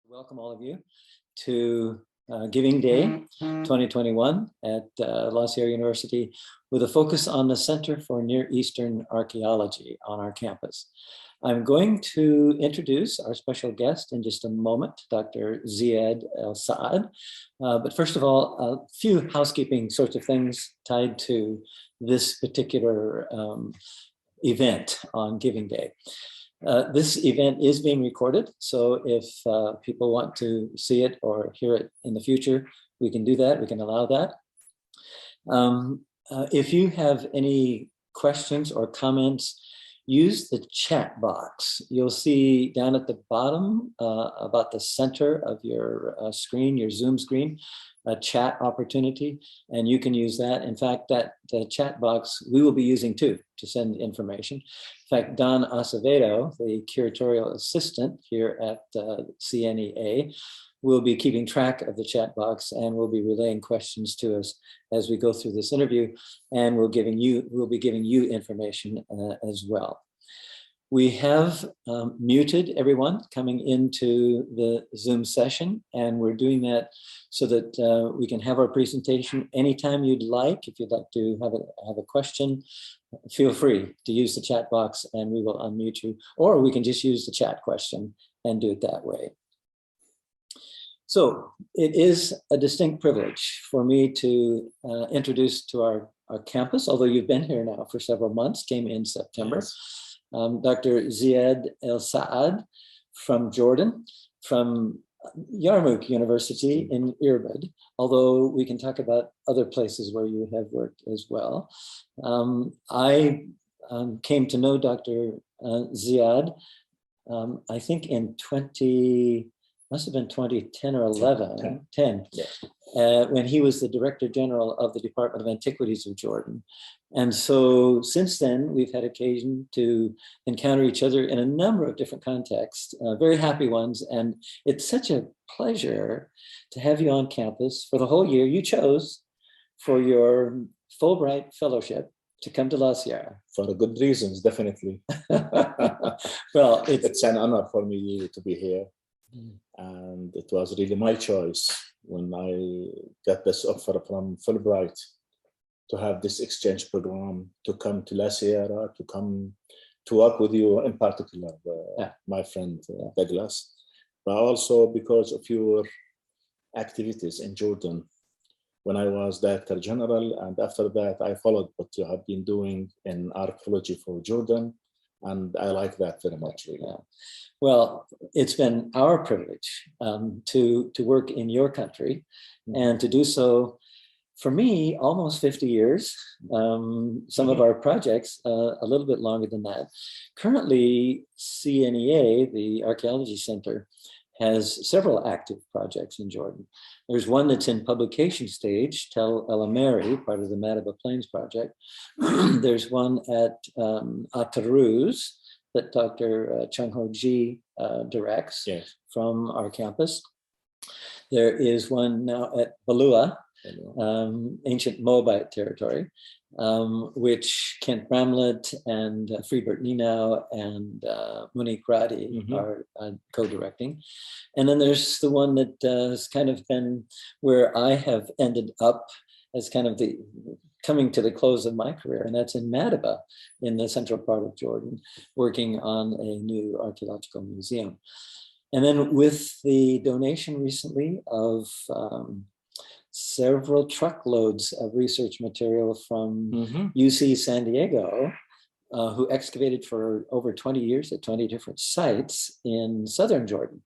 Welcome all of you to Giving Day 2021 at La Sierra University with a focus on the Center for Near Eastern Archaeology on our campus. I'm going to introduce our special guest in just a moment, Dr. Ziad El-Saad. But first of all, a few housekeeping sorts of things tied to this particular event on Giving Day. This event is being recorded, so if people want to see it or hear it in the future, we can do that, we can allow that. If you have any questions or comments, use the chat box. You'll see down at the bottom, about the center of your screen, your Zoom screen, a chat opportunity, and you can use that. In fact, the chat box we will be using too to send information. In fact, Don Acevedo, the curatorial assistant here at CNEA, will be keeping track of the chat box and will be relaying questions to us as we go through this interview, and we'll be giving you information as well. We have muted everyone coming into the Zoom session, and we're doing that so that we can have our presentation anytime you'd like. If you'd like to have a question, feel free to use the chat box and we will unmute you, or we can just use the chat question and do it that way. So it is a distinct privilege for me to introduce to our campus, although you've been here now for several months, came in September. Yes. Dr. Ziad El-Saad from Jordan, from Yarmouk University in Irbid, although we can talk about other places where you have worked as well. I came to know Dr. Ziad, I think in must have been 2010 or 11, 10, yeah. When he was the Director General of the Department of Antiquities of Jordan. And so since then, we've had occasion to encounter each other in a number of different contexts, very happy ones. And it's such a pleasure to have you on campus for the whole year. You chose for your Fulbright Fellowship to come to La Sierra. For good reasons, definitely. Well, it's an honor for me to be here. And it was really my choice when I got this offer from Fulbright to have this exchange program, to come to La Sierra, to come to work with you, in particular, my friend Douglas, but also because of your activities in Jordan when I was Director General, and after that I followed what you have been doing in archaeology for Jordan, and I like that very much. Really. Yeah. Well, it's been our privilege to work in your country, and to do so, for me, almost 50 years. Some of our projects a little bit longer than that. Currently, CNEA, the Archaeology Center, has several active projects in Jordan. There's one that's in publication stage, Tel El Ameri, part of the Madaba Plains project. There's one at Ataruz that Dr. Chung Ho Ji directs, yes, from our campus. There is one now at Balua, ancient Moabite territory, which Kent Bramlett and Friedbert Nienau and Monique Radi are co-directing. And then there's the one that has kind of been where I have ended up as kind of the coming to the close of my career, and that's in Madaba, in the central part of Jordan, working on a new archaeological museum. And then with the donation recently of several truckloads of research material from UC San Diego, who excavated for over 20 years at 20 different sites in southern Jordan.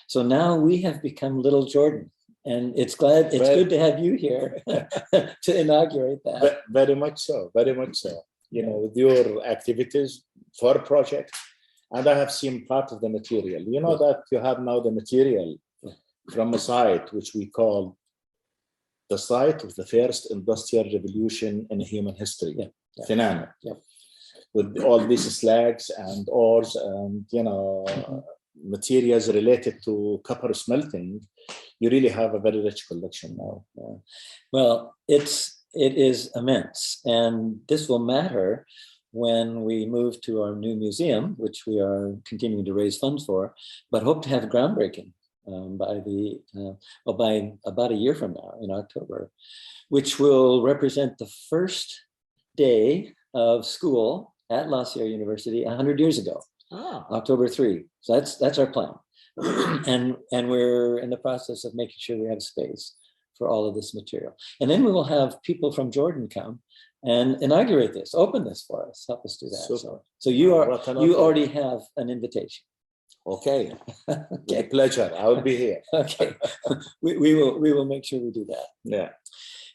So now we have become Little Jordan, and it's good to have you here to inaugurate that. Very much so, very much so. You know, with your activities for a project, and I have seen part of the material. You know that you have now the material from a site which we call the site of the first industrial revolution in human history, Finana, with all these slags and ores and materials related to copper smelting. You really have a very rich collection now. Well, it is immense, and this will matter when we move to our new museum, which we are continuing to raise funds for, but hope to have groundbreaking by the by about a year from now in October, which will represent the first day of school at La Sierra University 100 years ago, October 3. So that's our plan. And we're in the process of making sure we have space for all of this material. And then we will have people from Jordan come and inaugurate this, open this for us, help us do that. So you already have an invitation. Okay. With a pleasure. I will be here. Okay. We will make sure we do that. Yeah.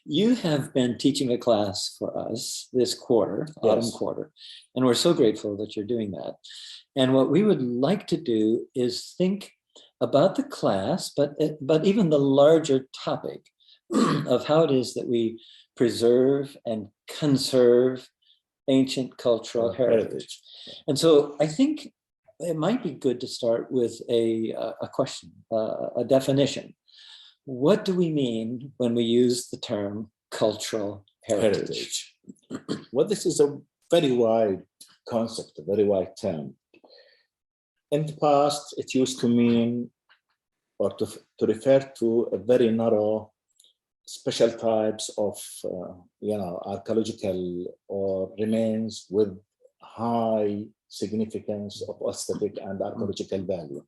You have been teaching a class for us this quarter, autumn Yes. quarter, and we're so grateful that you're doing that. And what we would like to do is think about the class, but even the larger topic of how it is that we preserve and conserve ancient cultural heritage. And so I think it might be good to start with a question, a definition. What do we mean when we use the term cultural heritage? Well, this is a very wide concept, a very wide term. In the past, it used to mean or to refer to a very narrow special types of archaeological or remains with high significance of aesthetic and archaeological value.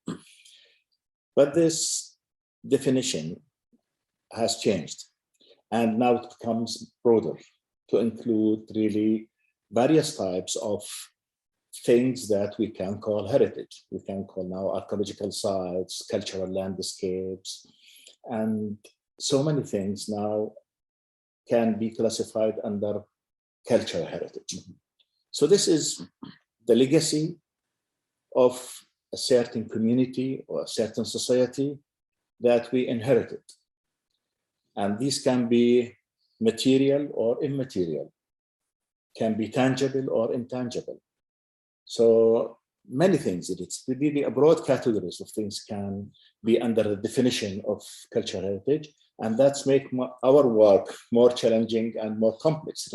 But this definition has changed, and now it becomes broader to include really various types of things that we can call heritage. We can call now archaeological sites, cultural landscapes, and so many things now can be classified under cultural heritage. So this is the legacy of a certain community or a certain society that we inherited. And these can be material or immaterial, can be tangible or intangible. So many things, it's really a broad categories of things can be under the definition of cultural heritage, and that's make our work more challenging and more complex.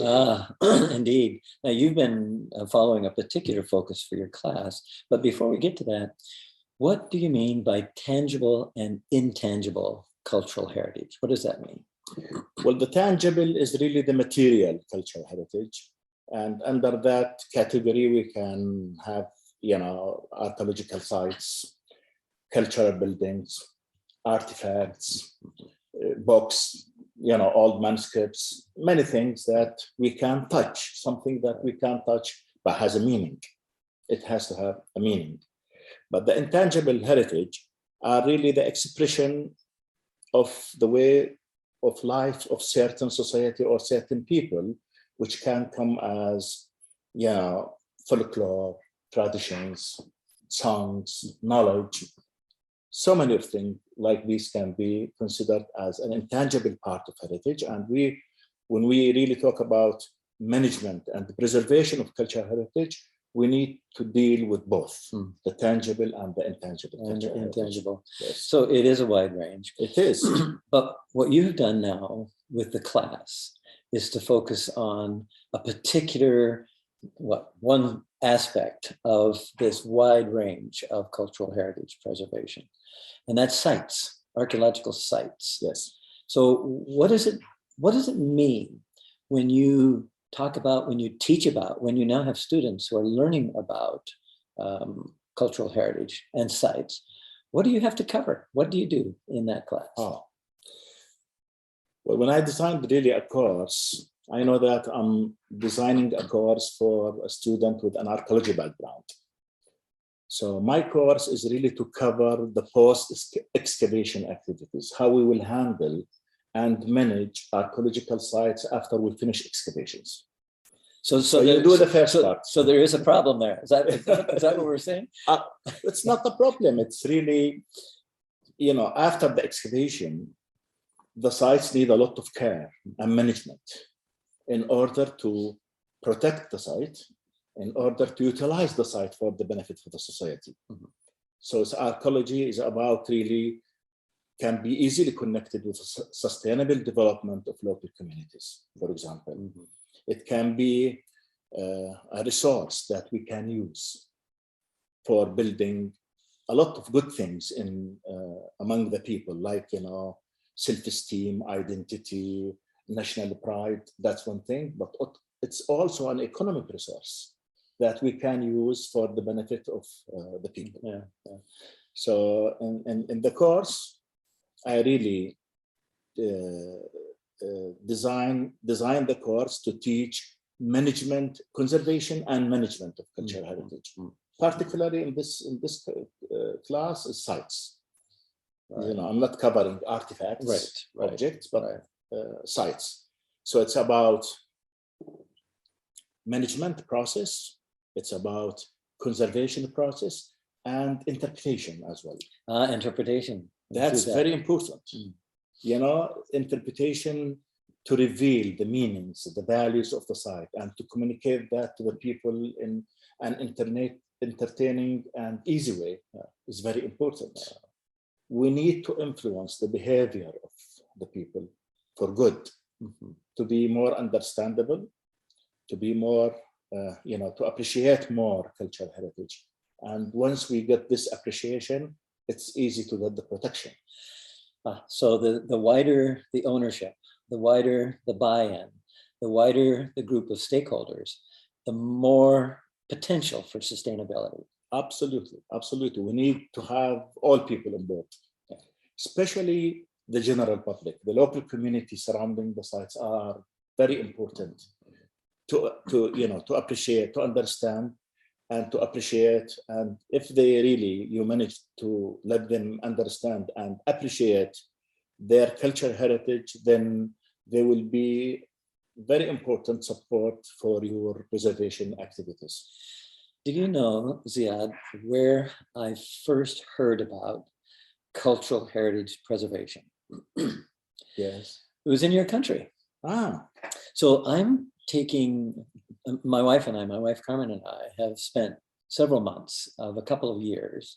Indeed. Now you've been following a particular focus for your class, but before we get to that, what do you mean by tangible and intangible cultural heritage? What does that mean? Well, the tangible is really the material cultural heritage. And under that category, we can have, archaeological sites, cultural buildings, artifacts, books, old manuscripts, many things that we can touch, something that we can't touch, but has a meaning. It has to have a meaning. But the intangible heritage are really the expression of the way of life of certain society or certain people, which can come as, folklore, traditions, songs, knowledge. So many of things like these can be considered as an intangible part of heritage. And when we really talk about management and the preservation of cultural heritage, we need to deal with both the tangible and the intangible. And the intangible. Yes. So it is a wide range. It is. But what you've done now with the class is to focus on a particular, one aspect of this wide range of cultural heritage preservation, and that's sites, archaeological sites. Yes. So what does it mean when you talk about, when you teach about, when you now have students who are learning about cultural heritage and sites? What do you have to cover? What do you do in that class? Well, when I designed really a course, I know that I'm designing a course for a student with an archaeology background. So my course is really to cover the post-excavation activities, how we will handle and manage archaeological sites after we finish excavations. So you do the first part. So there is a problem there. Is that what we're saying? It's not a problem. It's really, after the excavation, the sites need a lot of care and management in order to protect the site, in order to utilize the site for the benefit of the society. Mm-hmm. So archaeology is about really, can be easily connected with sustainable development of local communities, for example. Mm-hmm. It can be a resource that we can use for building a lot of good things in among the people, like, you know, self-esteem, identity, national pride. That's one thing, but it's also an economic resource that we can use for the benefit of the people. Yeah, yeah. So in the course, I really design the course to teach management, conservation, and management of cultural heritage. Particularly in this class is sites. Right. You know, I'm not covering artifacts, Right. objects, but sites. So it's about management process. It's about conservation process and interpretation as well. Interpretation. That's very important. You know, interpretation to reveal the meanings, the values of the site, and to communicate that to the people in an entertaining and easy way is very important. We need to influence the behavior of the people for good, to be more understandable, to be more, you know, to appreciate more cultural heritage. And once we get this appreciation, it's easy to get the protection. So the wider the ownership, the wider the buy-in, the wider the group of stakeholders, the more potential for sustainability. Absolutely, absolutely. We need to have all people on board, especially the general public. The local community surrounding the sites are very important to you know, to appreciate, to understand, and to appreciate. And if they really, you manage to let them understand and appreciate their cultural heritage, then they will be very important support for your preservation activities. Do you know, Ziad, where I first heard about cultural heritage preservation? Yes. It was in your country. So I'm taking, my wife Carmen and I have spent several months of a couple of years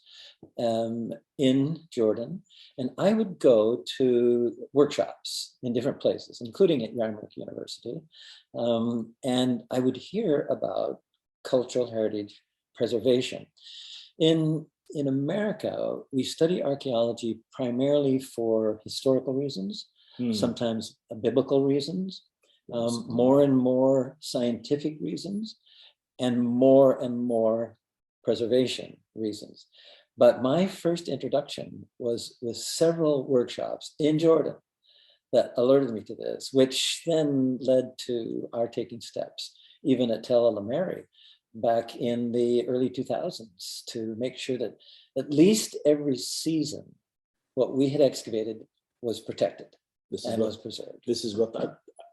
in Jordan, and I would go to workshops in different places, including at Yarmouth University, and I would hear about cultural heritage preservation. In America, we study archaeology primarily for historical reasons, sometimes biblical reasons, more and more scientific reasons, and more preservation reasons. But my first introduction was with several workshops in Jordan that alerted me to this, which then led to our taking steps, even at Tel El-Ameri back in the early 2000s, to make sure that at least every season, what we had excavated was protected and was preserved. This is what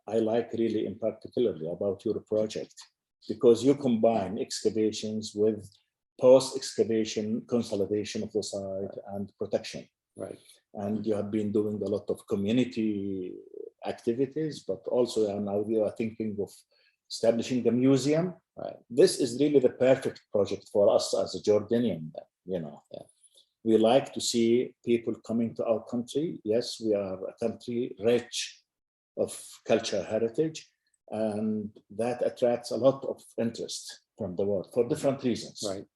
I like really in particularly about your project, because you combine excavations with post-excavation consolidation of the site and protection. Right. And you have been doing a lot of community activities, but also now you are thinking of establishing a museum. Right. This is really the perfect project for us as a Jordanian, you know. We like to see people coming to our country. Yes, we are a country rich of cultural heritage, and that attracts a lot of interest from the world for different reasons. Right.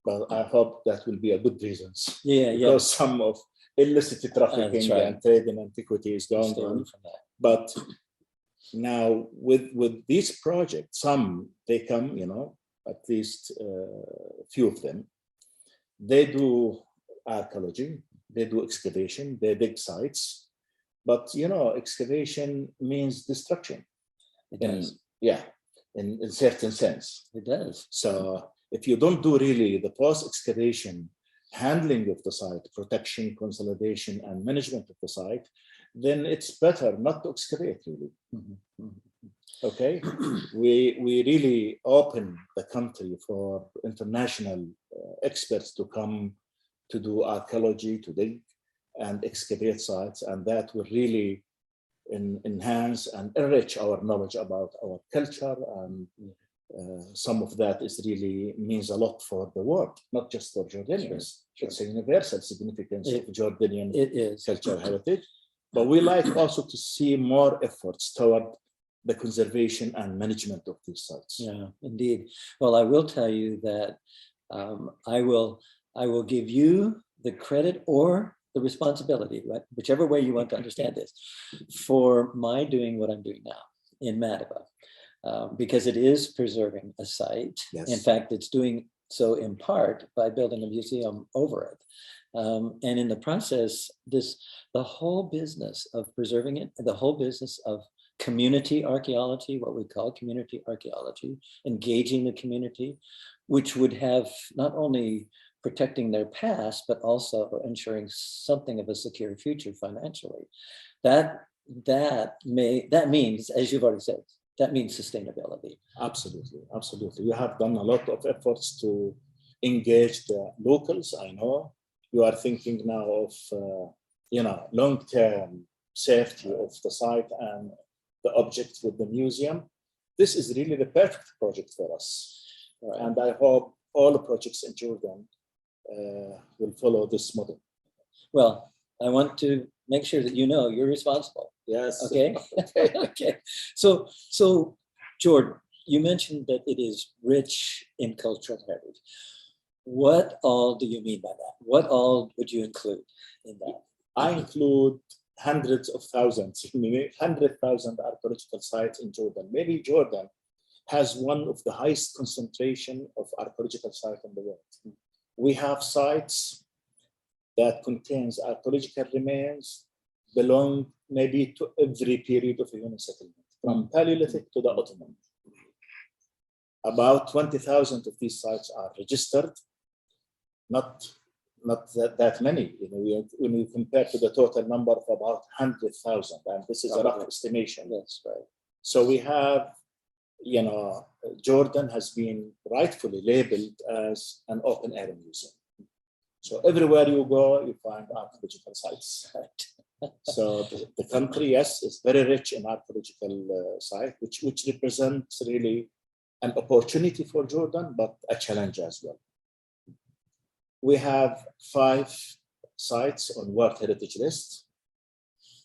But I hope that will be a good reasons. Yeah. Because some of illicit trafficking and trade in antiquity is going on. But now with these projects, some they come, you know, at least a few of them, they do archaeology, they do excavation, they dig sites, but you know, excavation means destruction. It does. In certain sense. It does. So if you don't do really the post-excavation handling of the site, protection, consolidation, and management of the site, then it's better not to excavate really. Okay, we really open the country for international experts to come to do archaeology, to dig and excavate sites, and that will really enhance and enrich our knowledge about our culture, and some of that is really means a lot for the world, not just for Jordanians. Sure. It's a universal significance of Jordanian cultural heritage, but we like also to see more efforts toward the conservation and management of these sites. Yeah, indeed. Well, I will tell you that I will I will give you the credit or the responsibility, right? Whichever way you want to understand this, for my doing what I'm doing now in Madaba, because it is preserving a site. Yes. In fact, it's doing so in part by building a museum over it. And in the process, the whole business of preserving it, the whole business of community archaeology, what we call community archaeology, engaging the community, which would have not only protecting their past, but also ensuring something of a secure future financially. That means, as you've already said, that means sustainability. Absolutely, absolutely. You have done a lot of efforts to engage the locals. I know you are thinking now of long-term safety of the site and the objects with the museum. This is really the perfect project for us, right. And I hope all the projects in Jordan will follow this model. Well, I want to make sure that you know you're responsible. Yes. Okay. Okay. So, Jordan, you mentioned that it is rich in cultural heritage. What all do you mean by that? What all would you include in that? I include hundreds of thousands, 100,000 archaeological sites in Jordan. Maybe Jordan has one of the highest concentration of archaeological sites in the world. We have sites that contains archaeological remains belong maybe to every period of human settlement, from Paleolithic to the Ottoman. About 20,000 of these sites are registered, not that many. When you compare to the total number of about 100,000, and this is a rough estimation. That's right. So we have, Jordan has been rightfully labeled as an open air museum. So everywhere you go, you find archaeological sites. So the country, yes, is very rich in archaeological sites, which represents really an opportunity for Jordan, but a challenge as well. We have 5 sites on World Heritage List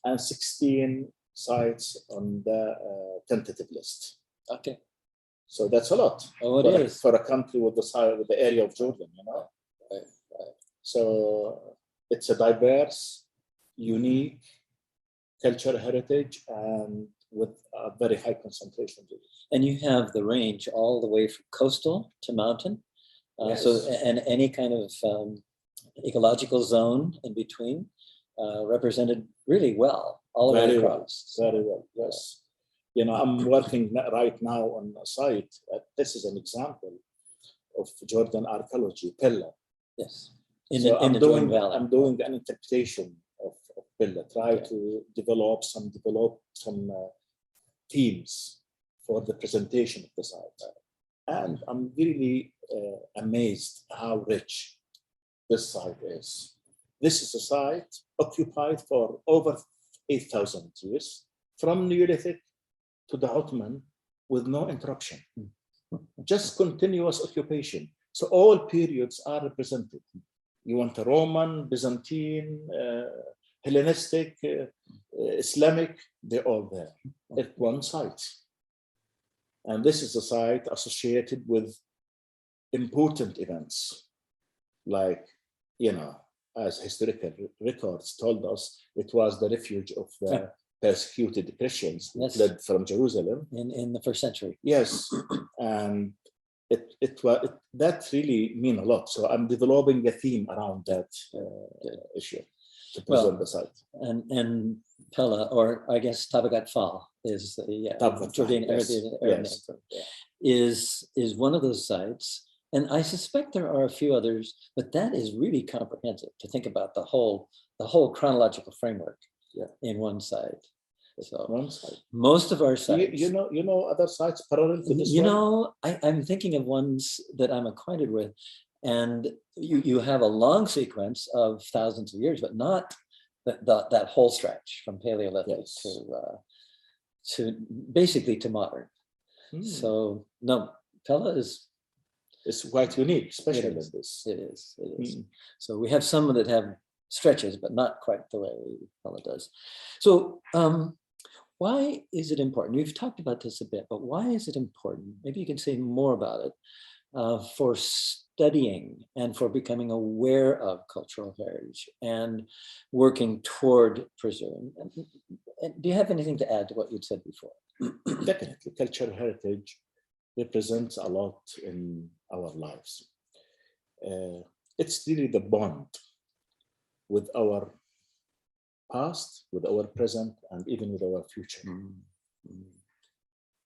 and 16 sites on the tentative list. Okay. So that's a lot. Oh, it is. For a country with the size, with the area of Jordan, Right. So it's a diverse, unique cultural heritage and with a very high concentration. And you have the range all the way from coastal to mountain. Yes. So, and any kind of ecological zone in between represented really well all the way across. Very well, yes. I'm working right now on a site. This is an example of Jordan archaeology, Pella. Yes. I'm Jordan Valley. I'm doing an interpretation of Pella, try to develop some themes for the presentation of the site. And I'm really amazed how rich this site is. This is a site occupied for over 8,000 years, from Neolithic to the Ottoman, with no interruption. Just continuous occupation. So all periods are represented. You want a Roman, Byzantine, Hellenistic, Islamic, they're all there at one site. And this is a site associated with important events, like, as historical records told us, it was the refuge of the persecuted Christians who fled from Jerusalem in the 1st century. Yes, and that really mean a lot. So I'm developing a theme around that issue to present the site. And Pella, or I guess Tabagat Fall, is the Jordanian name, is one of those sites. And I suspect there are a few others, but that is really comprehensive to think about the whole chronological framework in one site. So most of our sites, you know other sites parallel to this one? I'm thinking of ones that I'm acquainted with, and you have a long sequence of thousands of years, but not that whole stretch from Paleolithic to basically to modern. So no, Pella it's quite unique, especially in this. It is. So we have some that have stretches, but not quite the way Pella does. So why is it important? We've talked about this a bit, but why is it important? Maybe you can say more about it for studying and for becoming aware of cultural heritage and working toward preserving. And do you have anything to add to what you'd said before? Definitely, cultural heritage represents a lot in our lives. It's really the bond with our past, with our present, and even with our future.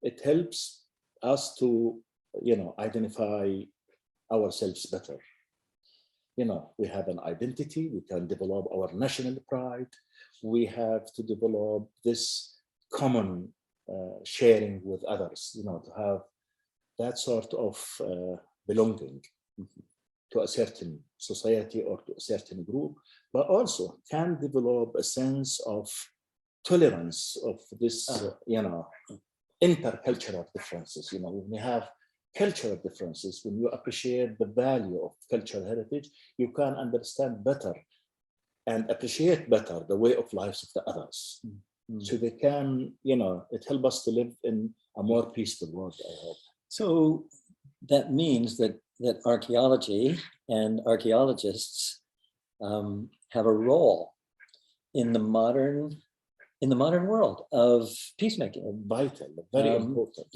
It helps us to, identify ourselves better. We have an identity, we can develop our national pride. We have to develop this common sharing with others, to have that sort of belonging to a certain society or to a certain group, but also can develop a sense of tolerance of this, intercultural differences. When we have cultural differences, when you appreciate the value of cultural heritage, you can understand better and appreciate better the way of lives of the others. So they can, it helps us to live in a more peaceful world, I hope. So that means that archaeology and archaeologists have a role in the modern world of peacemaking. Vital, very important.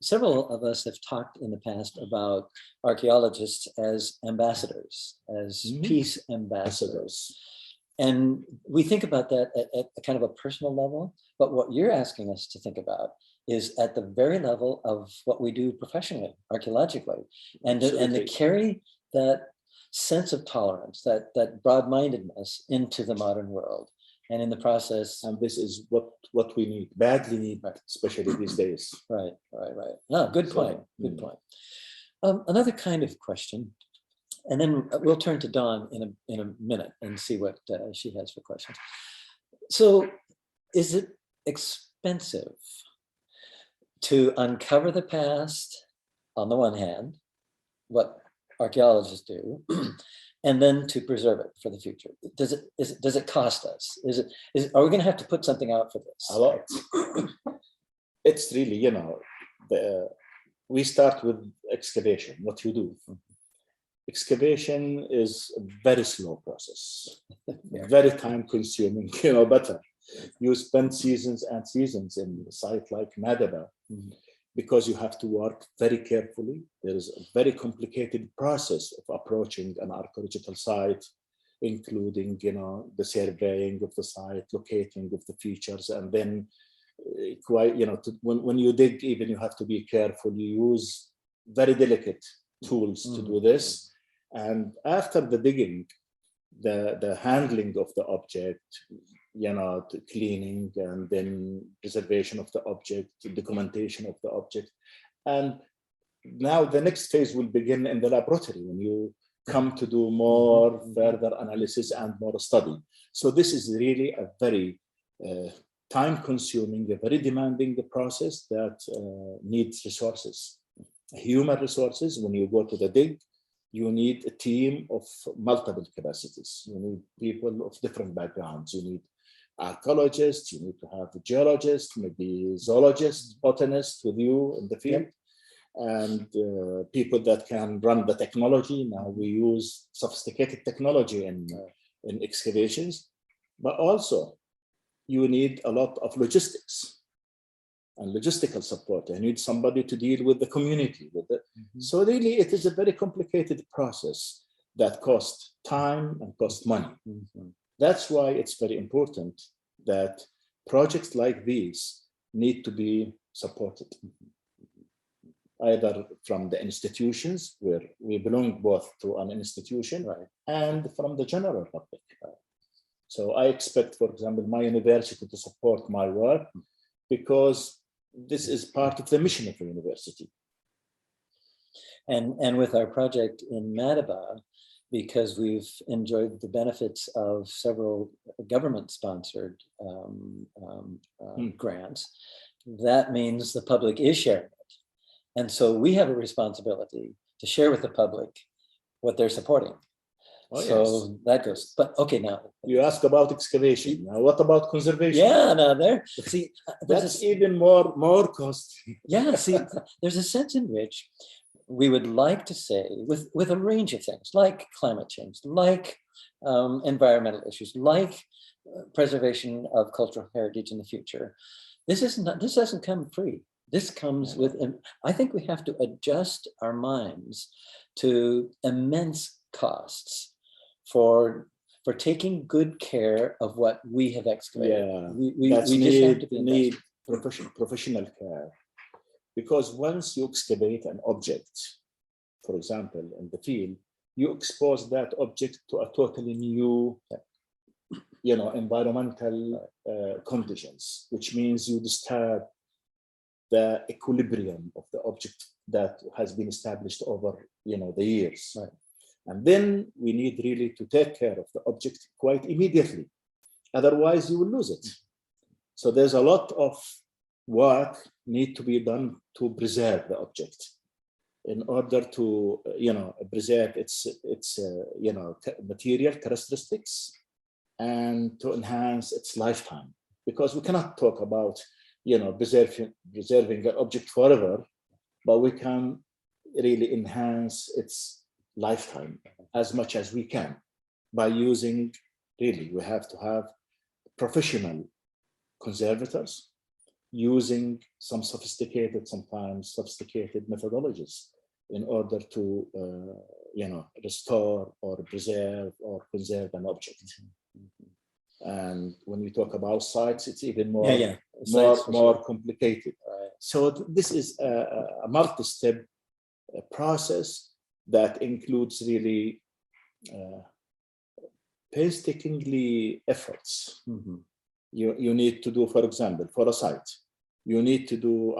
Several of us have talked in the past about archaeologists as ambassadors, as peace ambassadors. And we think about that at a kind of a personal level, but what you're asking us to think about is at the very level of what we do professionally, archaeologically, and to carry that sense of tolerance, that broad-mindedness into the modern world. And in the process, and this is what we need, badly need, especially these days. Right. No, good point. Good point. Another kind of question, and then we'll turn to Dawn in a minute and see what she has for questions. So, is it expensive to uncover the past on the one hand, what archaeologists do, and then to preserve it for the future? Does it cost us? Are we going to have to put something out for this? A lot. It's really, we start with excavation, what you do. Excavation is a very slow process, very time consuming, better. You spend seasons and seasons in a site like Madaba because you have to work very carefully. There is a very complicated process of approaching an archaeological site, including, the surveying of the site, locating of the features, and then when you dig, even you have to be careful. You use very delicate tools to do this. And after the digging, the handling of the object, the cleaning, and then preservation of the object, documentation of the object. And now the next phase will begin in the laboratory when you come to do more further analysis and more study. So this is really a very time-consuming, a very demanding process that needs resources, human resources. When you go to the dig, you need a team of multiple capacities. You need people of different backgrounds. You need archaeologists, you need to have geologists, maybe zoologists, botanists with you in the field, and people that can run the technology. Now we use sophisticated technology in excavations, but also you need a lot of logistics and logistical support. You need somebody to deal with the community with it. So really it is a very complicated process that costs time and costs money. That's why it's very important that projects like these need to be supported, either from the institutions, where we belong both to an institution, and from the general public. So I expect, for example, my university to support my work because this is part of the mission of the university. And with our project in Madaba, because we've enjoyed the benefits of several government-sponsored grants, that means the public is sharing it. And so we have a responsibility to share with the public what they're supporting. Oh, so yes. That goes, but okay, now. You ask about excavation, now what about conservation? Yeah, now there, see. That's even more costly. Yeah, see, there's a sense in which we would like to say, with a range of things, like climate change, like environmental issues, like preservation of cultural heritage in the future, this doesn't come free. This comes with, I think we have to adjust our minds to immense costs for taking good care of what we have excavated. We just have to need professional care, because once you excavate an object, for example, in the field, you expose that object to a totally new, environmental conditions, which means you disturb the equilibrium of the object that has been established over, the years. Right. And then we need really to take care of the object quite immediately. Otherwise, you will lose it. So there's a lot of work need to be done to preserve the object in order to, preserve its material characteristics and to enhance its lifetime. Because we cannot talk about, preserving an object forever, but we can really enhance its lifetime as much as we can by using, we have to have professional conservators using sometimes sophisticated methodologies in order to, restore or preserve or conserve an object. And when we talk about sites, it's even more complicated. So this is a multi-step process that includes really painstakingly efforts. You need to do, for example, for a site, you need to do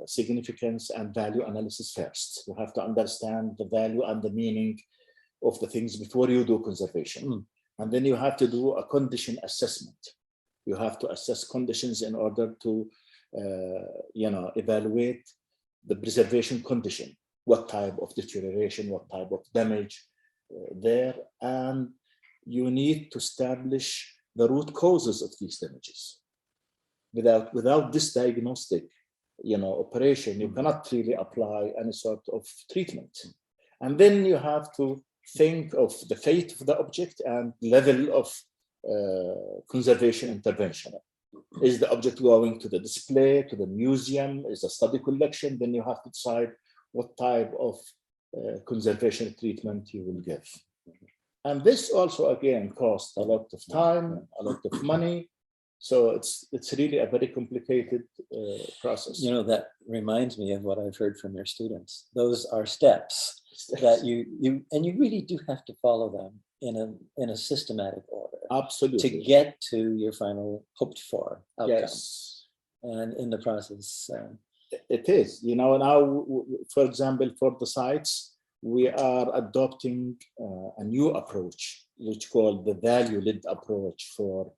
significance and value analysis first. You have to understand the value and the meaning of the things before you do conservation. And then you have to do a condition assessment. You have to assess conditions in order to, evaluate the preservation condition. What type of deterioration, what type of damage there. And you need to establish the root causes of these damages. Without this diagnostic, operation, you cannot really apply any sort of treatment. And then you have to think of the fate of the object and level of conservation intervention. Is the object going to the display, to the museum, is a study collection? Then you have to decide what type of conservation treatment you will give. And this also, again, costs a lot of time, a lot of money. So it's really a very complicated process. That reminds me of what I've heard from your students. Those are steps that you really do have to follow them in a systematic order. Absolutely. To get to your final hoped for outcome. Yes. And in the process. It is, now, for example, for the sites, we are adopting a new approach, which called the value-led approach for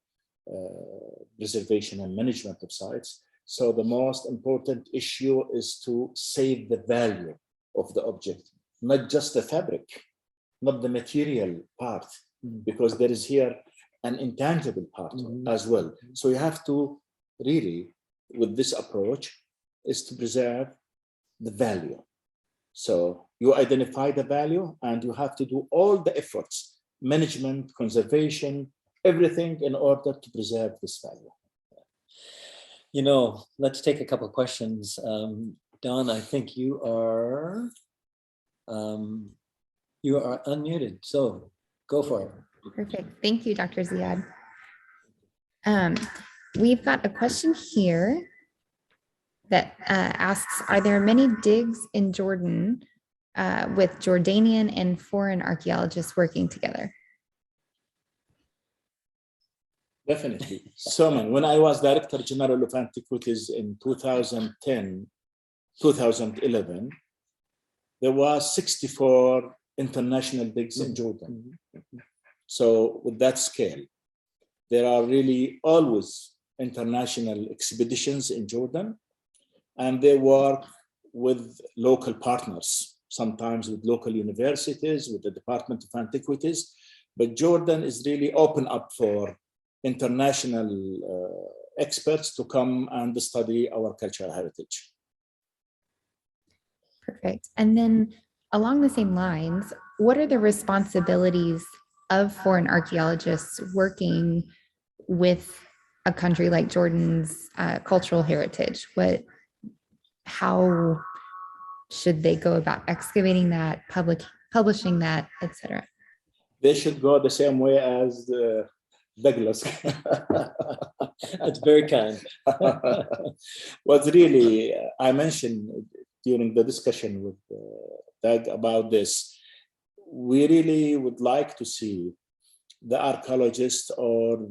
preservation and management of sites. So the most important issue is to save the value of the object, not just the fabric, not the material part, because there is here an intangible part as well. So you have to really, with this approach, is to preserve the value. So you identify the value and you have to do all the efforts, management, conservation, everything in order to preserve this value. Let's take a couple of questions. Don, I think you are unmuted, so go for it. Perfect. Thank you, Dr. Ziad. We've got a question here that asks, are there many digs in Jordan with Jordanian and foreign archaeologists working together? Definitely. So many. When I was Director General of Antiquities in 2010, 2011, there was 64 international digs in Jordan. So with that scale, there are really always international expeditions in Jordan, and they work with local partners, sometimes with local universities, with the Department of Antiquities, but Jordan is really open up for international experts to come and study our cultural heritage. Perfect. And then along the same lines, what are the responsibilities of foreign archaeologists working with a country like Jordan's cultural heritage? How should they go about excavating that, publishing that, etc.? They should go the same way as Douglas. That's very kind. What really I mentioned during the discussion with Doug about this, we really would like to see the archaeologists or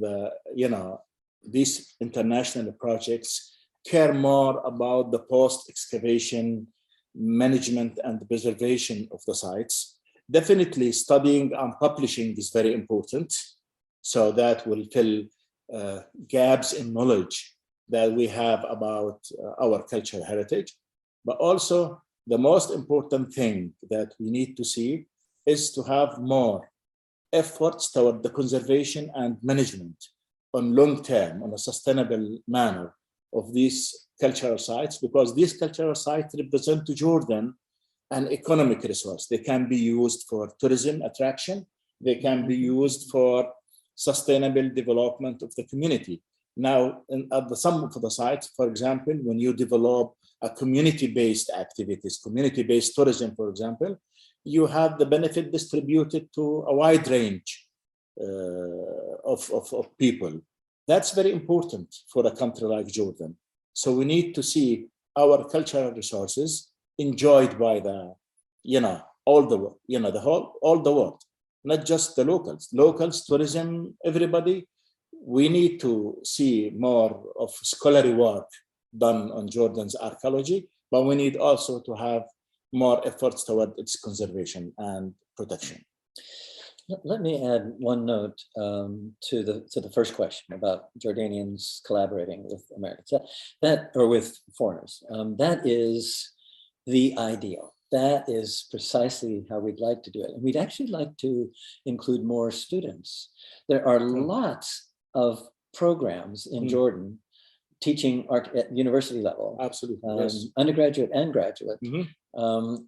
these international projects care more about the post-excavation management and preservation of the sites. Definitely studying and publishing is very important. So that will fill gaps in knowledge that we have about our cultural heritage. But also the most important thing that we need to see is to have more efforts toward the conservation and management on long term, on a sustainable manner of these cultural sites, because these cultural sites represent to Jordan an economic resource. They can be used for tourism attraction. They can be used for sustainable development of the community. Now, at some of the sites, for example, when you develop a community-based activities, community-based tourism, for example, you have the benefit distributed to a wide range of people. That's very important for a country like Jordan. So we need to see our cultural resources enjoyed by all the world, not just the locals, tourism, everybody. We need to see more of scholarly work done on Jordan's archaeology, but we need also to have more efforts toward its conservation and protection. Let me add one note to the first question about Jordanians collaborating with Americans, or with foreigners. That is the ideal. That is precisely how we'd like to do it. And we'd actually like to include more students. There are lots of programs in Jordan teaching art at university level. Absolutely, yes. Undergraduate and graduate.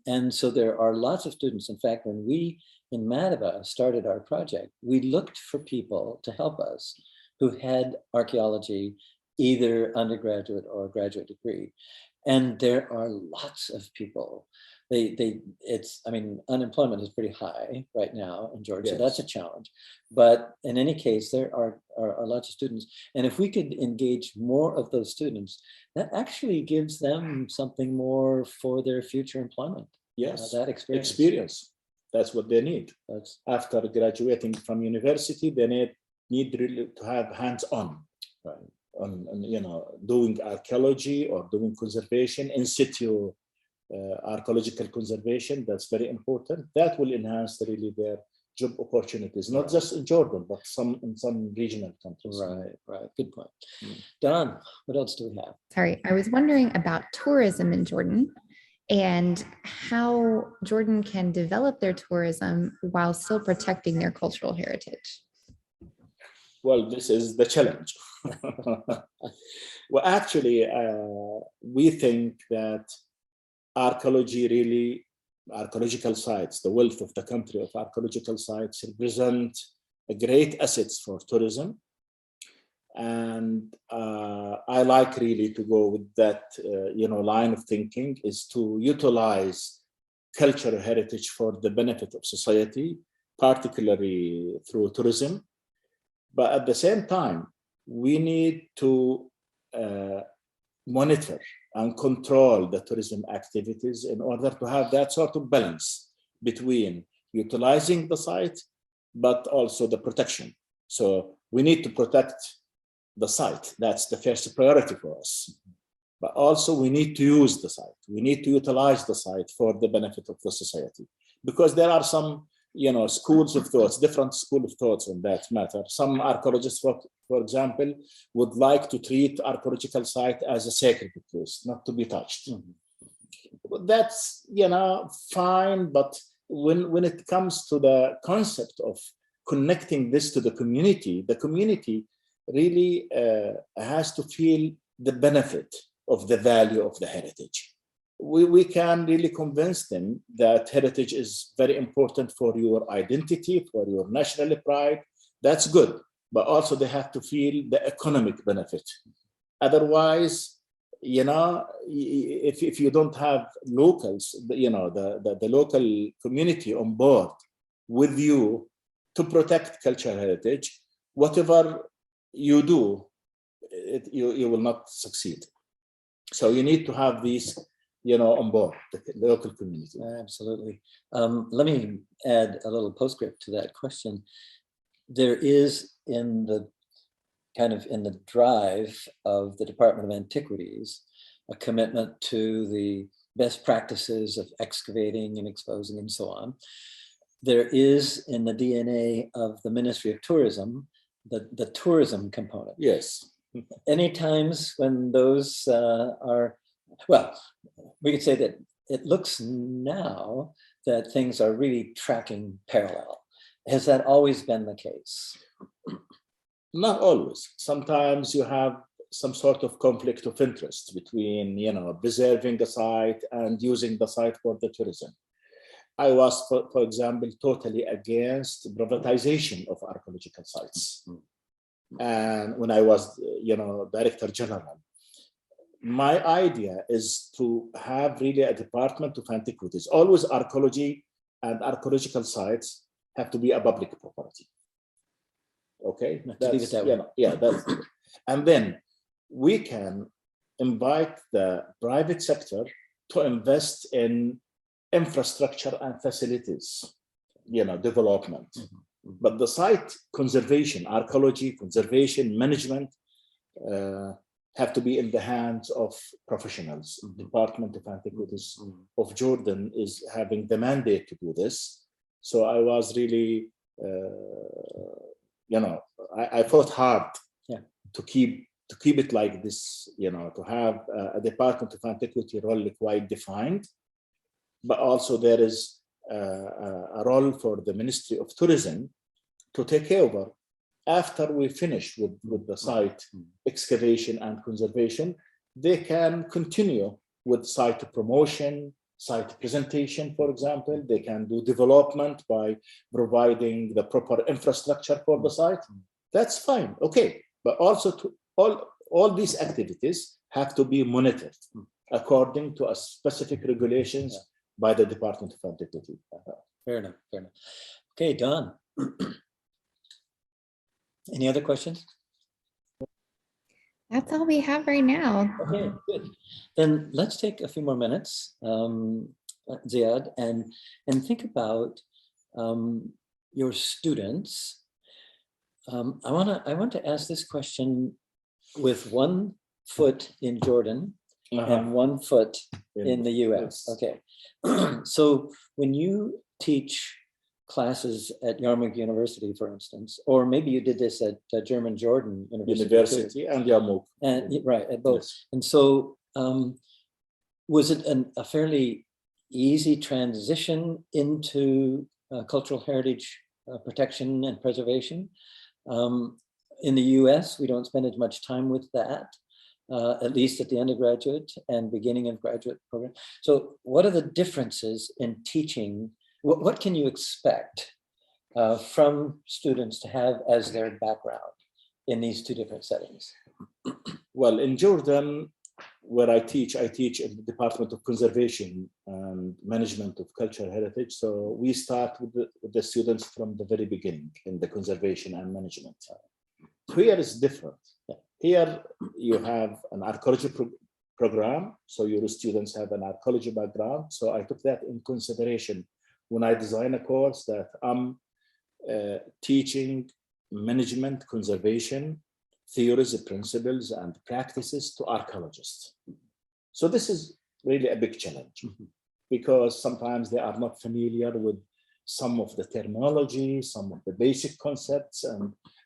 And so there are lots of students. In fact, when we in Manitoba started our project, we looked for people to help us who had archaeology, either undergraduate or graduate degree. And there are lots of people. Unemployment is pretty high right now in Georgia. Yes. So that's a challenge. But in any case, there are lots of students. And if we could engage more of those students, that actually gives them something more for their future employment. Yes, that experience. That's what they need. After graduating from university, they need really to have hands-on, right, on doing archaeology or doing conservation, in situ archaeological conservation. That's very important. That will enhance really their job opportunities, not just in Jordan, but in some regional countries. Right. Good point. Don, what else do we have? Sorry, I was wondering about tourism in Jordan and how Jordan can develop their tourism while still protecting their cultural heritage. Well, this is the challenge. Well, actually, we think that archaeological sites, the wealth of the country of archaeological sites represent a great assets for tourism. And I like really to go with that, line of thinking, is to utilize cultural heritage for the benefit of society, particularly through tourism. But at the same time, we need to monitor and control the tourism activities in order to have that sort of balance between utilizing the site, but also the protection. So we need to protect the site. That's the first priority for us. But also we need to use the site. We need to utilize the site for the benefit of the society, because there are some schools of thoughts, different schools of thoughts on that matter. Some archaeologists, for example, would like to treat archaeological site as a sacred place, not to be touched. That's, fine, but when it comes to the concept of connecting this to the community really has to feel the benefit of the value of the heritage. we can really convince them that heritage is very important for your identity, for your national pride. That's good, but also they have to feel the economic benefit. Otherwise, you know, if you don't have locals, you know, the local community on board with you to protect cultural heritage, whatever you do, you will not succeed. So you need to have these, you know, on board, the local community. Absolutely. Let me add a little postscript to that question. There is in the drive of the Department of Antiquities, a commitment to the best practices of excavating and exposing and so on. There is in the DNA of the Ministry of Tourism, the tourism component. Yes. Any times when those are, well, we could say that it looks now that things are really tracking parallel. Has that always been the case? Not always. Sometimes you have some sort of conflict of interest between, you know, preserving a site and using the site for the tourism. I was, for example, totally against privatization of archaeological sites. And when I was, you know, Director General, my idea is to have really a Department of Antiquities. Always archaeology and archaeological sites have to be a public property. Okay, that's, that's, and then we can invite the private sector to invest in infrastructure and facilities, you know, development. But the site conservation, archaeology, conservation, management have to be in the hands of professionals. Department of Antiquities of Jordan is having the mandate to do this. So I was really, you know, I fought hard to keep it like this, you know, to have a Department of Antiquity role quite defined, but also there is a role for the Ministry of Tourism to take over after we finish with the site excavation and conservation. They can continue with site promotion, site presentation, for example. They can do development by providing the proper infrastructure for the site. That's fine, okay. But also all these activities have to be monitored according to a specific regulations by the Department of Antiquity. Fair enough, fair enough. Okay, Don. Any other questions? That's all we have right now. Okay, good. Then let's take a few more minutes, Ziad, and think about your students. I want to ask this question with one foot in Jordan and one foot in the US. Okay. So when you teach classes at Yarmouk University, for instance, or maybe you did this at German Jordan University and Yarmouk. And right, at both. Yes. And so was it a fairly easy transition into cultural heritage protection and preservation? In the US, we don't spend as much time with that, at least at the undergraduate and beginning of graduate program. So what are the differences in teaching? What can you expect from students to have as their background in these two different settings? Well, in Jordan, where I teach in the Department of Conservation and Management of Cultural Heritage. So we start with the students from the very beginning in the conservation and management. Here is different. Here you have an archaeology program, so your students have an archaeology background. So I took that in consideration when I design a course that I'm teaching management, conservation, theories, principles, and practices to archaeologists. So this is really a big challenge because sometimes they are not familiar with some of the terminology, some of the basic concepts,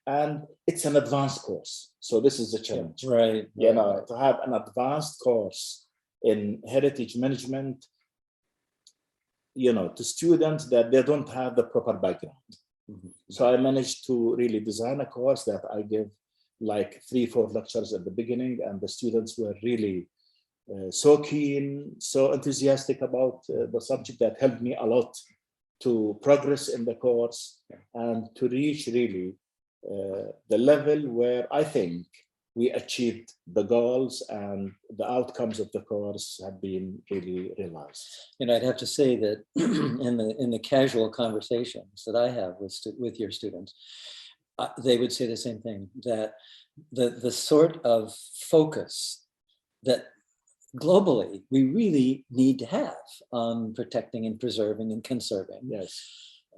and it's an advanced course. So this is the challenge, right? You know, to have an advanced course in heritage management, you know, to students that they don't have the proper background. So I managed to really design a course that I give like 3-4 lectures at the beginning, and the students were really so keen, so enthusiastic about the subject that helped me a lot to progress in the course and to reach really the level where I think we achieved the goals and the outcomes of the course have been really realized. And I'd have to say that in the casual conversations that I have with your students, they would say the same thing, that the sort of focus that globally we really need to have on protecting and preserving and conserving, yes,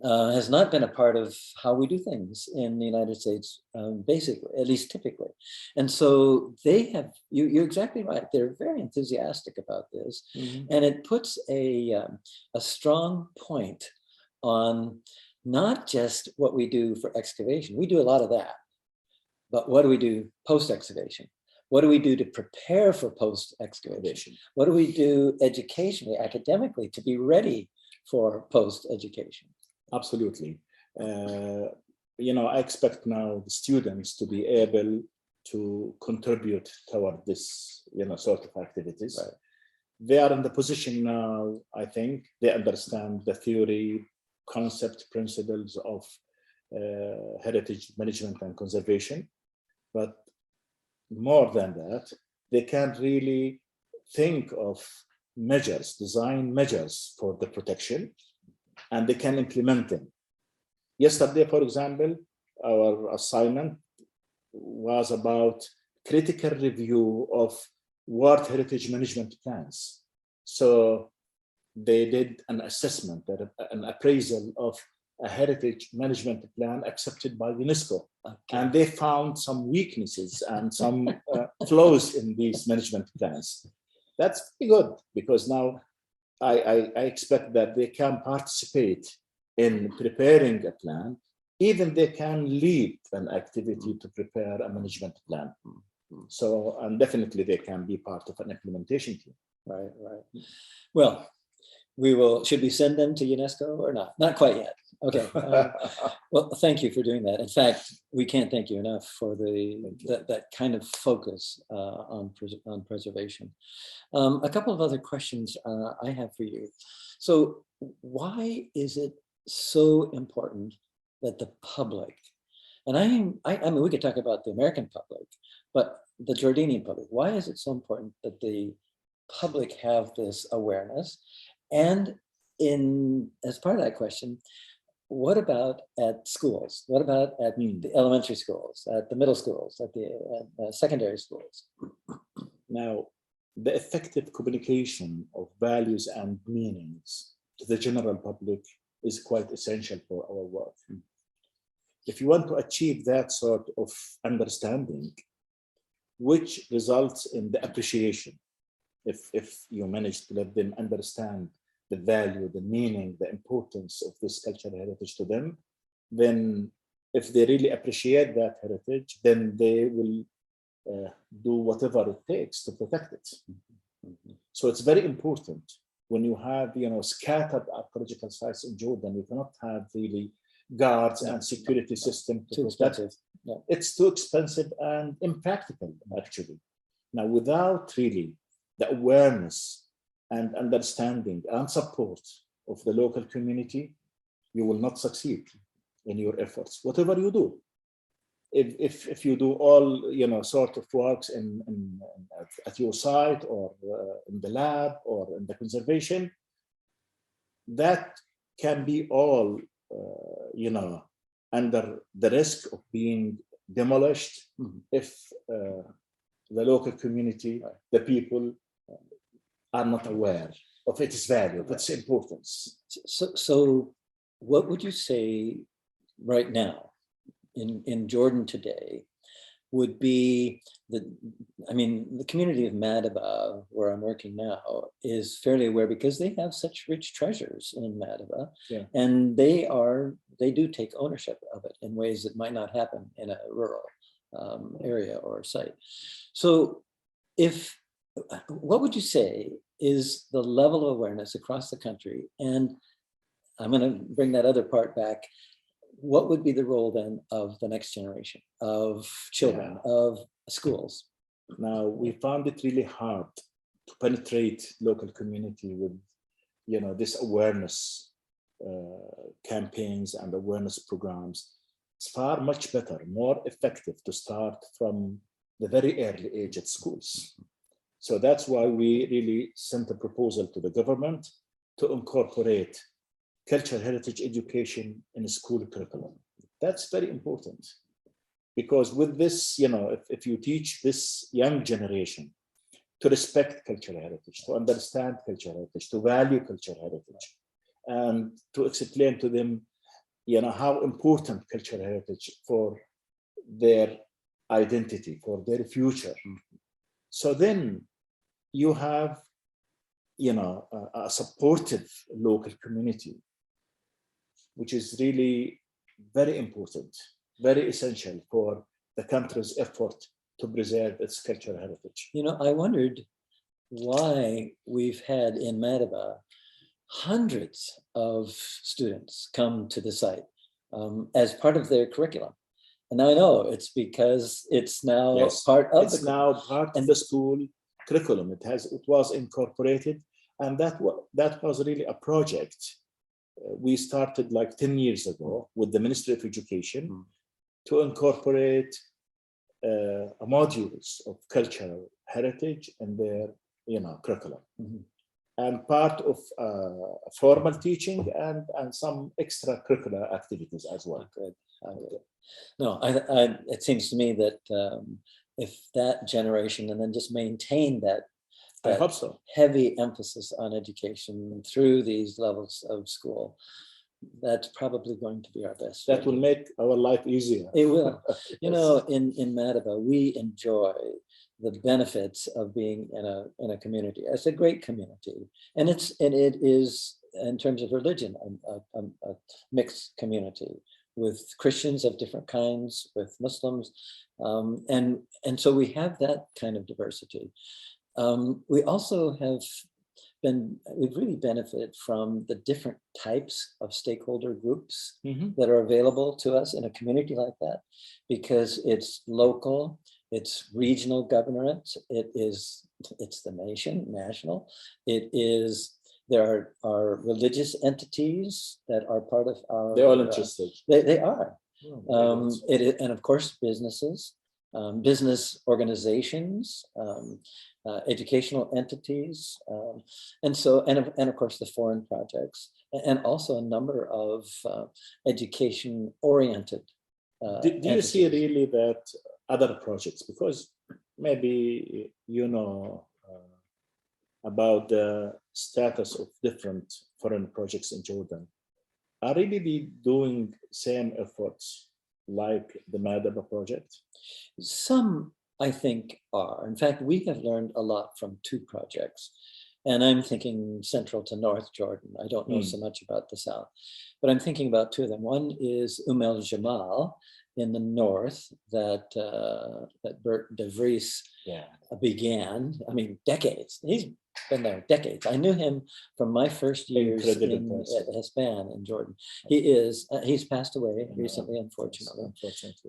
has not been a part of how we do things in the United States, basically, at least typically. And so they have, you're exactly right, they're very enthusiastic about this. And it puts a strong point on not just what we do for excavation. We do a lot of that, but what do we do post-excavation? What do we do to prepare for post-excavation? What do we do educationally, academically, to be ready for post-education? Absolutely. You know, I expect now the students to be able to contribute toward this, you know, sort of activities. Right. They are in the position now, I think, they understand the theory, concept, principles of heritage management and conservation. But more than that, they can really think of measures, design measures for the protection, and they can implement them. Yesterday, for example, our assignment was about critical review of World Heritage Management plans. So they did an assessment, an appraisal of a heritage management plan accepted by UNESCO. Okay. And they found some weaknesses and some flaws in these management plans. That's pretty good, because now I expect that they can participate in preparing a plan, even they can lead an activity to prepare a management plan. So, and definitely they can be part of an implementation team. Right, right. Well, we will, should we send them to UNESCO or not? Not quite yet. Okay. Well, thank you for doing that. In fact, we can't thank you enough for that kind of focus on preservation. A couple of other questions I have for you. So why is it so important that the public, and I mean, we could talk about the American public, but the Jordanian public, why is it so important that the public have this awareness? And as part of that question, what about at schools? What about at the elementary schools, at the middle schools, at the secondary schools? Now, the effective communication of values and meanings to the general public is quite essential for our work. If you want to achieve that sort of understanding, which results in the appreciation, if you manage to let them understand the value, the meaning, the importance of this cultural heritage to them, then if they really appreciate that heritage, then they will do whatever it takes to protect it. So it's very important when you have, you know, scattered archaeological sites in Jordan. You cannot have really guards and security system to protect it. Yeah. It's too expensive and impractical, actually. Now, without really the awareness and understanding and support of the local community, you will not succeed in your efforts, whatever you do. If you do all, you know, sort of works at your site or in the lab or in the conservation, that can be all, you know, under the risk of being demolished if the local community, the people, are not aware of its value, of its importance. So what would you say right now in Jordan today would be the community of Madaba, where I'm working now, is fairly aware because they have such rich treasures in Madaba, and they do take ownership of it in ways that might not happen in a rural area or site. So what would you say is the level of awareness across the country? And I'm going to bring that other part back. What would be the role then of the next generation, of children, of schools? Now, we found it really hard to penetrate local community with, this awareness campaigns and awareness programs. It's far much better, more effective to start from the very early age at schools. So that's why we really sent a proposal to the government to incorporate cultural heritage education in a school curriculum. That's very important, because with this, if you teach this young generation to respect cultural heritage, to understand cultural heritage, to value cultural heritage, and to explain to them, how important cultural heritage for their identity, for their future. So then you have, a supportive local community, which is really very important, very essential for the country's effort to preserve its cultural heritage. I wondered why we've had in Madaba hundreds of students come to the site as part of their curriculum. And I know it's because it's now part of the school curriculum. It was incorporated, and that was really a project we started like 10 years ago with the Ministry of Education to incorporate modules of cultural heritage in their curriculum. And part of formal teaching and some extracurricular activities as well. Good. No, it seems to me that if that generation and then just maintain that I hope so. Heavy emphasis on education through these levels of school, that's probably going to be our best. That will make our life easier. It will. In Madaba, we enjoy the benefits of being in a community. It's a great community, and it is, in terms of religion, a mixed community with Christians of different kinds, with Muslims, and so we have that kind of diversity. We also we've really benefited from the different types of stakeholder groups that are available to us in a community like that, because it's local, it's regional government, it's the national, there are religious entities that are part of our. They're all interested. They are. And of course, businesses, business organizations, educational entities, and of course the foreign projects, and also a number of education-oriented. Do you see really that other projects, because maybe about the status of different foreign projects in Jordan, are really doing same efforts like the Madaba project? Some, I think, are. In fact, we have learned a lot from two projects. And I'm thinking central to North Jordan. I don't know so much about the South, but I'm thinking about two of them. One is El Jamal in the north that Bert de Vries began. I mean, decades. He's been there decades. I knew him from my first years at Hispan in Jordan. He's passed away recently, unfortunately.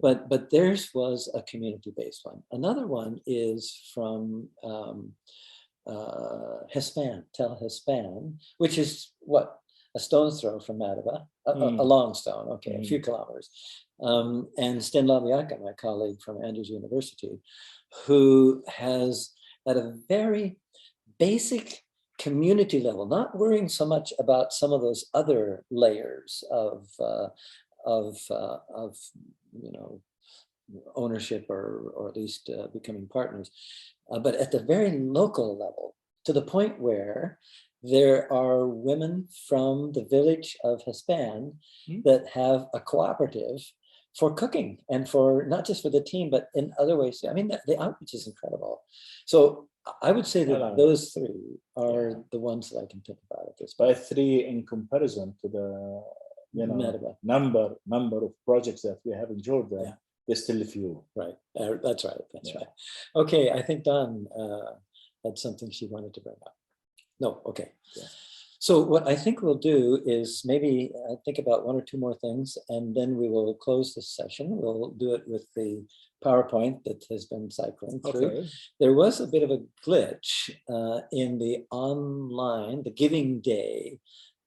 But theirs was a community-based one. Another one is from Hispan, Tel Hispan, which is a stone's throw from Madaba, a long stone, a few kilometers. And Sten Labiaka, my colleague from Andrews University, who has, at a very basic community level, not worrying so much about some of those other layers of ownership or at least becoming partners, but at the very local level, to the point where there are women from the village of Hispan that have a cooperative for cooking and for not just for the team, but in other ways. I mean, the outreach is incredible. So I would say that those three are the ones that I can think about at this point. By three in comparison to the number of projects that we have in Jordan, there's still a few. Right. That's right. That's right. Okay. I think Dawn had something she wanted to bring up. No. Okay. So what I think we'll do is maybe think about one or two more things, and then we will close this session. We'll do it with the PowerPoint that has been cycling through. Okay. There was a bit of a glitch in the online, the Giving Day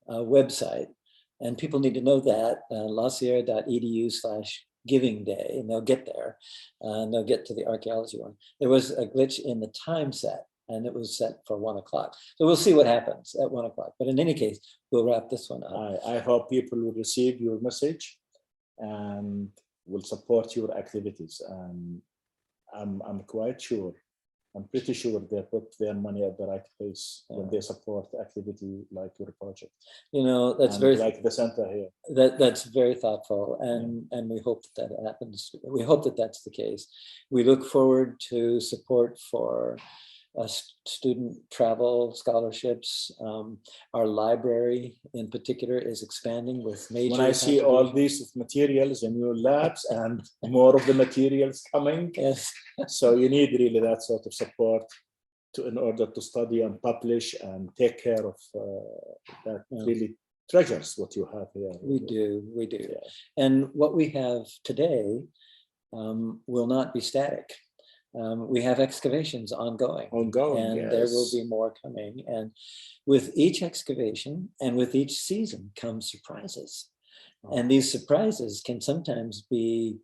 website, and people need to know that, lasierre.edu/Giving Day, and they'll get there, and they'll get to the archaeology one. There was a glitch in the time set, and it was set for 1 o'clock. So we'll see what happens at 1 o'clock. But in any case, we'll wrap this one up. I hope people will receive your message and will support your activities. I'm quite sure, I'm pretty sure they put their money at the right place when they support activity like your project. You know, that's and very like the center here. That's very thoughtful, and we hope that happens. We hope that that's the case. We look forward to support for student travel scholarships. Our library in particular is expanding with major. When I see all these materials in your labs and more of the materials coming, yes. So you need really that sort of support in order to study and publish and take care of that really treasures what you have here. We do. Yeah. And what we have today will not be static. We have excavations ongoing, and yes. there will be more coming. And with each excavation and with each season comes surprises. And these surprises can sometimes be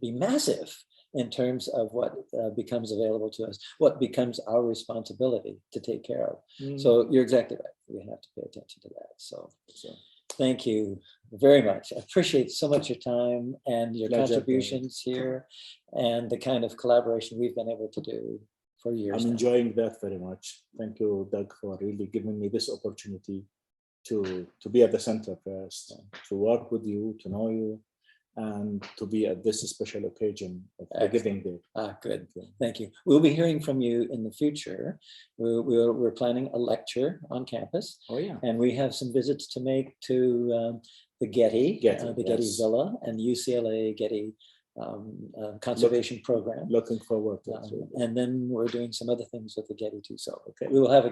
massive in terms of what becomes available to us, what becomes our responsibility to take care of. So you're exactly right. We have to pay attention to that. So thank you very much. I appreciate so much your time and your contributions here and the kind of collaboration we've been able to do for years. I'm enjoying that very much. Thank you, Doug, for really giving me this opportunity to be at the center first, to work with you, to know you, and to be at this special occasion of the Giving Day. Good. Thank you. We'll be hearing from you in the future. We're planning a lecture on campus. Oh, yeah. And we have some visits to make to the Getty Getty Villa and UCLA Getty conservation program. Looking forward to it. And then we're doing some other things with the Getty too. So we will have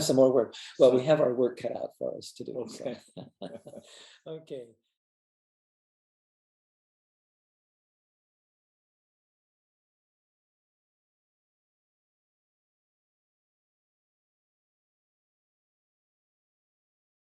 some more work. Well, we have our work cut out for us to do. Okay. So. Okay.